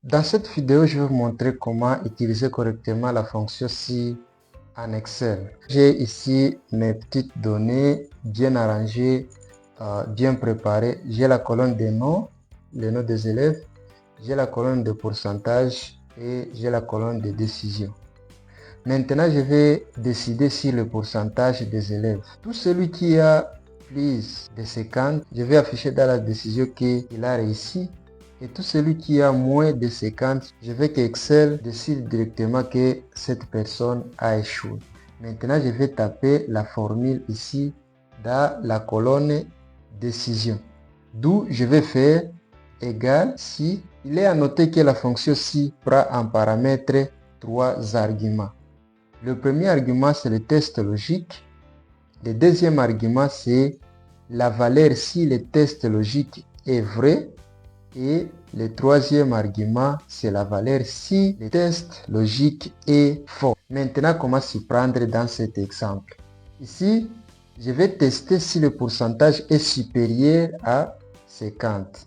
Dans cette vidéo, je vais vous montrer comment utiliser correctement la fonction si en Excel. J'ai ici mes petites données bien arrangées, bien préparées. J'ai la colonne des noms, les noms des élèves. J'ai la colonne de pourcentage et j'ai la colonne de décision. Maintenant, je vais décider sur le pourcentage des élèves. Tout celui qui a plus de 50, je vais afficher dans la décision qu'il a réussi. Et tout celui qui a moins de 50, je vais que Excel décide directement que cette personne a échoué. Maintenant, je vais taper la formule ici dans la colonne décision. D'où je vais faire égal si. Il est à noter que la fonction si prend en paramètre 3 arguments. Le premier argument, c'est le test logique. Le deuxième argument, c'est la valeur si le test logique est vrai. Et le troisième argument, c'est la valeur si le test logique est faux. Maintenant, comment s'y prendre dans cet exemple? Ici, je vais tester si le pourcentage est supérieur à 50.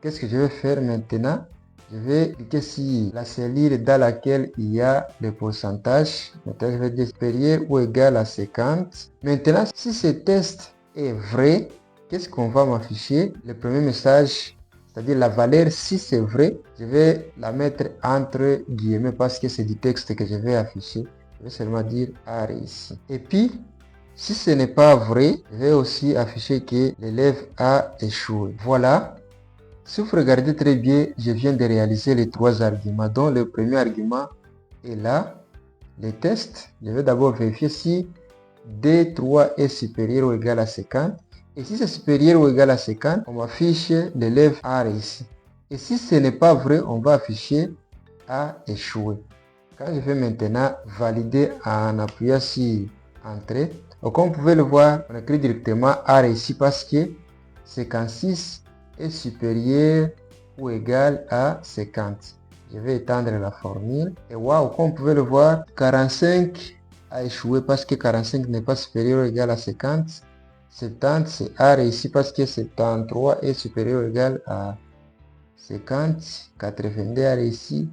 Qu'est-ce que je vais faire maintenant? Je vais cliquer sur la cellule dans laquelle il y a le pourcentage. Maintenant, je vais dire supérieur ou égal à 50. Maintenant, si ce test est vrai, qu'est-ce qu'on va m'afficher? Le premier message, c'est-à-dire la valeur, si c'est vrai, je vais la mettre entre guillemets parce que c'est du texte que je vais afficher. Je vais seulement dire a réussi. Et puis, si ce n'est pas vrai, je vais aussi afficher que l'élève a échoué. Voilà. Si vous regardez très bien, je viens de réaliser les trois arguments. Donc, le premier argument est là. Les tests, je vais d'abord vérifier si D3 est supérieur ou égal à 50. Et si c'est supérieur ou égal à 50, on m'affiche l'élève a réussi. Et si ce n'est pas vrai, on va afficher a échoué. Quand je vais maintenant valider en appuyant sur Entrée, donc comme vous pouvez le voir, on écrit directement a réussi parce que 56 est supérieur ou égal à 50. Je vais étendre la formule. Et waouh, comme vous pouvez le voir, 45 a échoué parce que 45 n'est pas supérieur ou égal à 50. 70 c'est a réussi parce que 73 est supérieur ou égal à 50. 82 a réussi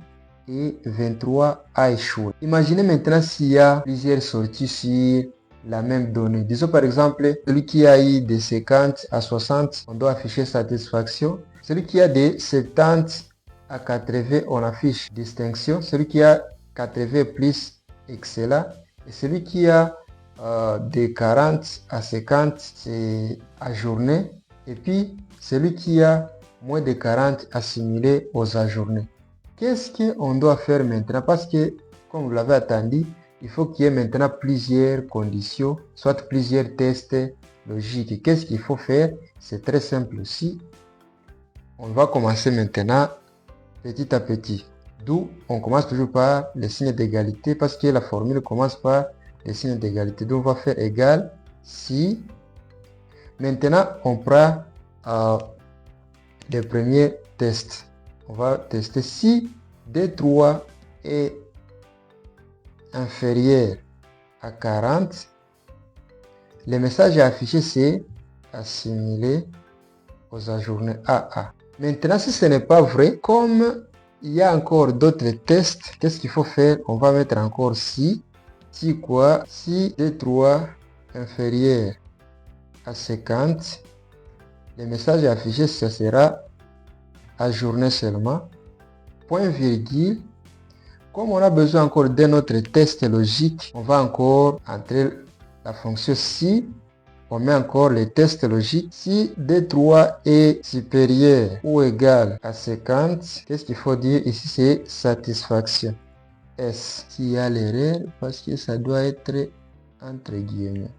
et 23 a échoué. Imaginez maintenant s'il y a plusieurs sorties sur la même donnée. Disons par exemple, celui qui a eu de 50 à 60, on doit afficher satisfaction. Celui qui a de 70 à 80, on affiche distinction. Celui qui a 80 plus, excellent. Et celui qui a de 40 à 50, c'est ajourné. Et puis, celui qui a moins de 40, assimilé aux ajournés. Qu'est-ce qu'on doit faire maintenant? Parce que, comme vous l'avez attendu, il faut qu'il y ait maintenant plusieurs conditions, soit plusieurs tests logiques. Qu'est-ce qu'il faut faire? C'est très simple aussi. On va commencer maintenant petit à petit. D'où on commence toujours par les signes d'égalité parce que la formule commence par les signes d'égalité. Donc on va faire égal si. Maintenant on prend le premier test. On va tester si D3 est inférieur à 40. Le message affiché c'est assimilé aux ajournés AA. Maintenant, si ce n'est pas vrai, comme il y a encore d'autres tests, qu'est-ce qu'il faut faire? On va mettre encore si. Si quoi? Si D3 inférieur à 50. Le message affiché, ce sera ajourné seulement. Point virgule. Comme on a besoin encore d'un autre test logique, on va encore entrer la fonction si. On met encore le test logique. Si D3 est supérieur ou égal à 50, qu'est-ce qu'il faut dire ici? C'est satisfaction. S. S'il y a l'erreur, parce que ça doit être entre guillemets.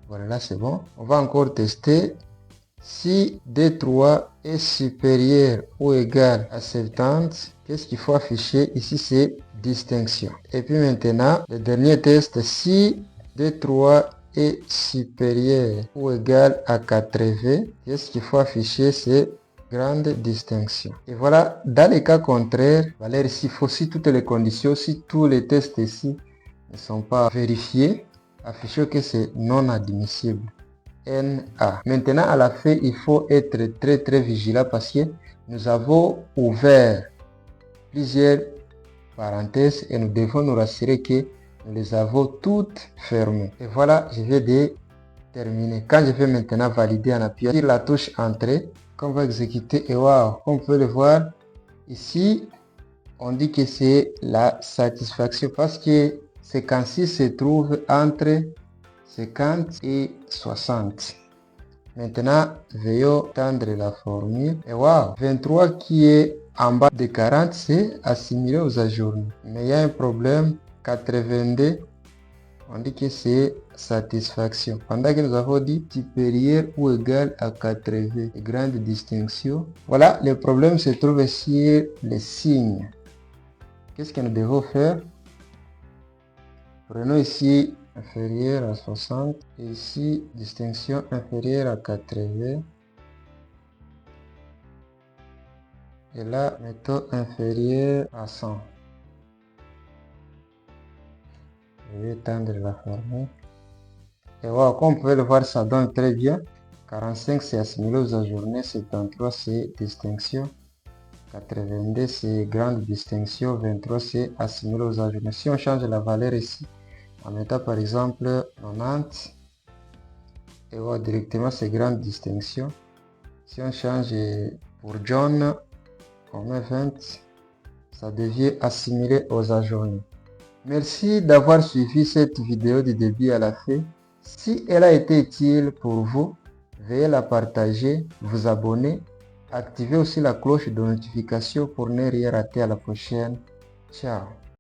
Voilà, là c'est bon. On va encore tester. Si D3 est supérieur ou égal à 70, qu'est-ce qu'il faut afficher? Ici, c'est distinction. Et puis maintenant, le dernier test, si D3 est supérieur ou égal à 80, qu'est-ce qu'il faut afficher? C'est grande distinction. Et voilà, dans les cas contraires, valeur ici, faut si toutes les conditions, si tous les tests ici ne sont pas vérifiés, afficher que c'est non admissible. NA. Maintenant, à la fin, il faut être très vigilant parce que nous avons ouvert plusieurs parenthèses et nous devons nous rassurer que nous les avons toutes fermées. Et voilà, je viens de terminer. Quand je vais maintenant valider en appuyant sur la touche Entrée, qu'on va exécuter, et wow, comme vous pouvez le voir, ici, on dit que c'est la satisfaction parce que 56 se trouve entre 50 et 60. Maintenant, veuillons tendre la formule. Et wow, 23 qui est en bas de 40, c'est assimilé aux ajournements. Mais il y a un problème, 82, on dit que c'est satisfaction. Pendant que nous avons dit supérieur ou égal à 80, grande distinction. Voilà, le problème se trouve sur les signes. Qu'est-ce que nous devons faire? Prenons ici inférieur à 60 et ici distinction inférieure à 80 et là mettons inférieur à 100. Je vais étendre la formule et voilà, comme vous pouvez le voir, ça donne très bien. 45 c'est assimilé aux ajournées, 73 c'est distinction, 82 c'est grande distinction, 23 c'est assimilé aux ajournées. Si on change la valeur ici en mettant par exemple 90 et voilà, directement c'est grande distinction. Si on change pour John, on met 20, ça devient assimilé aux ajournées. Merci d'avoir suivi cette vidéo du début à la fin. Si elle a été utile pour vous, veuillez la partager, vous abonner, activez aussi la cloche de notification pour ne rien rater à la prochaine. Ciao.